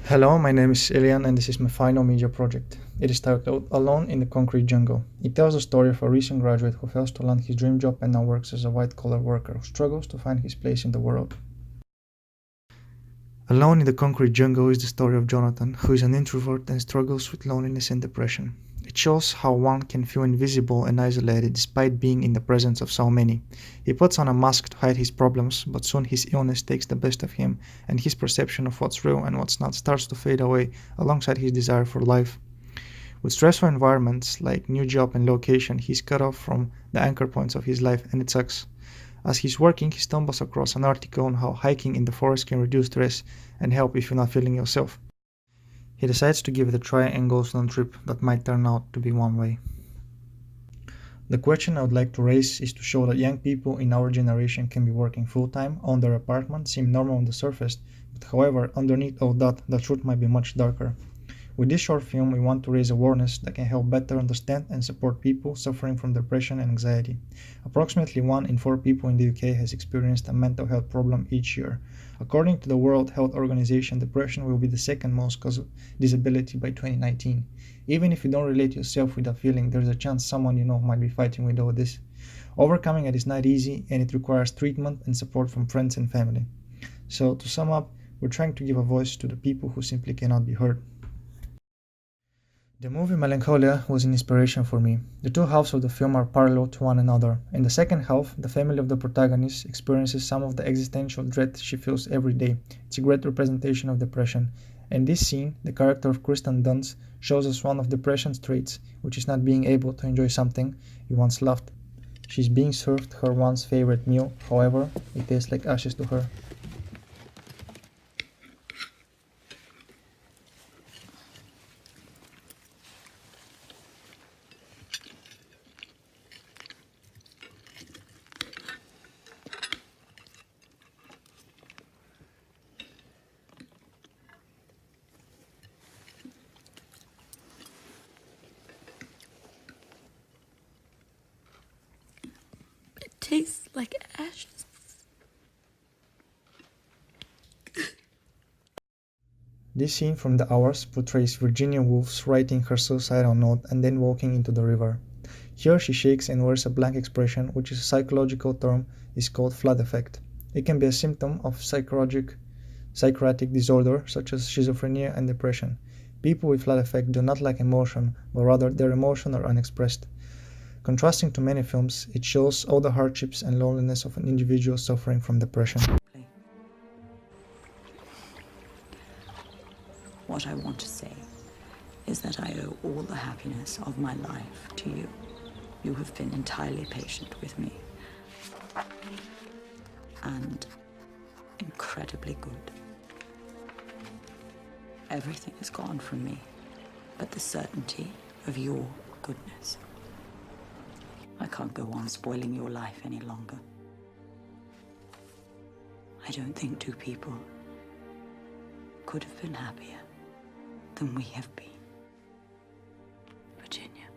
Hello, my name is Ilian and this is my final media project. It is titled Alone in the Concrete Jungle. It tells the story of a recent graduate who fails to land his dream job and now works as a white-collar worker who struggles to find his place in the world. Alone in the Concrete Jungle is the story of Jonathan, who is an introvert and struggles with loneliness and depression. It shows how one can feel invisible and isolated despite being in the presence of so many. He puts on a mask to hide his problems, but soon his illness takes the best of him, and his perception of what's real and what's not starts to fade away alongside his desire for life. With stressful environments like new job and location, he's cut off from the anchor points of his life, and it sucks. As he's working, he stumbles across an article on how hiking in the forest can reduce stress and help if you're not feeling yourself. He decides to give it a try and goes on a trip that might turn out to be one way. The question I would like to raise is to show that young people in our generation can be working full-time, own their apartment, seem normal on the surface, but however, underneath all that, the truth might be much darker. With this short film, we want to raise awareness that can help better understand and support people suffering from depression and anxiety. Approximately 1 in 4 people in the UK has experienced a mental health problem each year. According to the World Health Organization, depression will be the second most cause of disability by 2019. Even if you don't relate yourself with that feeling, there's a chance someone you know might be fighting with all this. Overcoming it is not easy and it requires treatment and support from friends and family. So to sum up, we're trying to give a voice to the people who simply cannot be heard. The movie Melancholia was an inspiration for me. The two halves of the film are parallel to one another. In the second half, the family of the protagonist experiences some of the existential dread she feels every day. It's a great representation of depression. In this scene, the character of Kristen Dunst shows us one of depression's traits, which is not being able to enjoy something you once loved. She's being served her once favorite meal, however, it tastes like ashes to her. Tastes like ashes. This scene from The Hours portrays Virginia Woolf's writing her suicidal note and then walking into the river. Here she shakes and wears a blank expression, which is a psychological term is called flood effect. It can be a symptom of psychotic disorder such as schizophrenia and depression. People with flood effect do not lack emotion, but rather their emotions are unexpressed. Contrasting to many films, it shows all the hardships and loneliness of an individual suffering from depression. What I want to say is that I owe all the happiness of my life to you. You have been entirely patient with me. And incredibly good. Everything is gone from me, but the certainty of your goodness. I can't go on spoiling your life any longer. I don't think two people could have been happier than we have been. Virginia.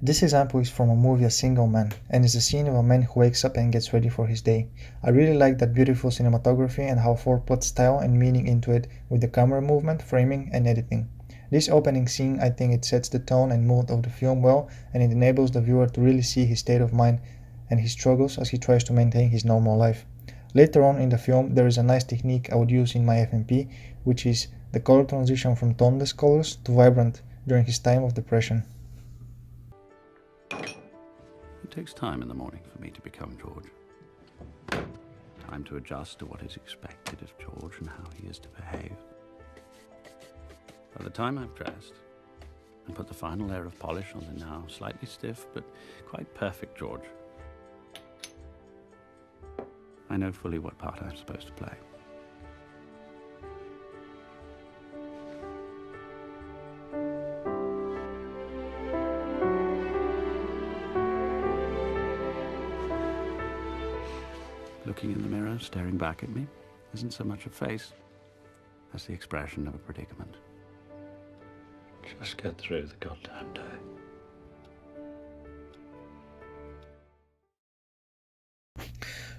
This example is from a movie A Single Man, and is the scene of a man who wakes up and gets ready for his day. I really like that beautiful cinematography and how Ford put style and meaning into it with the camera movement, framing, and editing. This opening scene, I think it sets the tone and mood of the film well, and it enables the viewer to really see his state of mind and his struggles as he tries to maintain his normal life. Later on in the film, there is a nice technique I would use in my FMP, which is the color transition from toneless colors to vibrant during his time of depression. It takes time in the morning for me to become George. Time to adjust to what is expected of George and how he is to behave. By the time I've dressed and put the final layer of polish on the now slightly stiff but quite perfect George, I know fully what part I'm supposed to play. Looking in the mirror, staring back at me, isn't so much a face as the expression of a predicament. Just get through the goddamn day.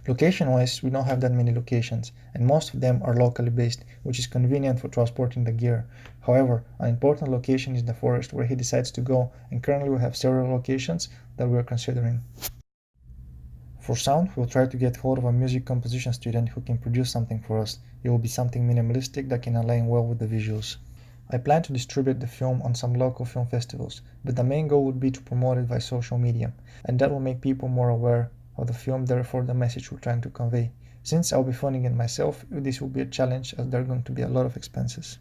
Location-wise, we don't have that many locations, and most of them are locally based, which is convenient for transporting the gear. However, an important location is the forest where he decides to go, and currently we have several locations that we are considering. For sound, we'll try to get hold of a music composition student who can produce something for us. It will be something minimalistic that can align well with the visuals. I plan to distribute the film on some local film festivals, but the main goal would be to promote it via social media, and that will make people more aware of the film, therefore the message we're trying to convey. Since I'll be funding it myself, this will be a challenge as there are going to be a lot of expenses.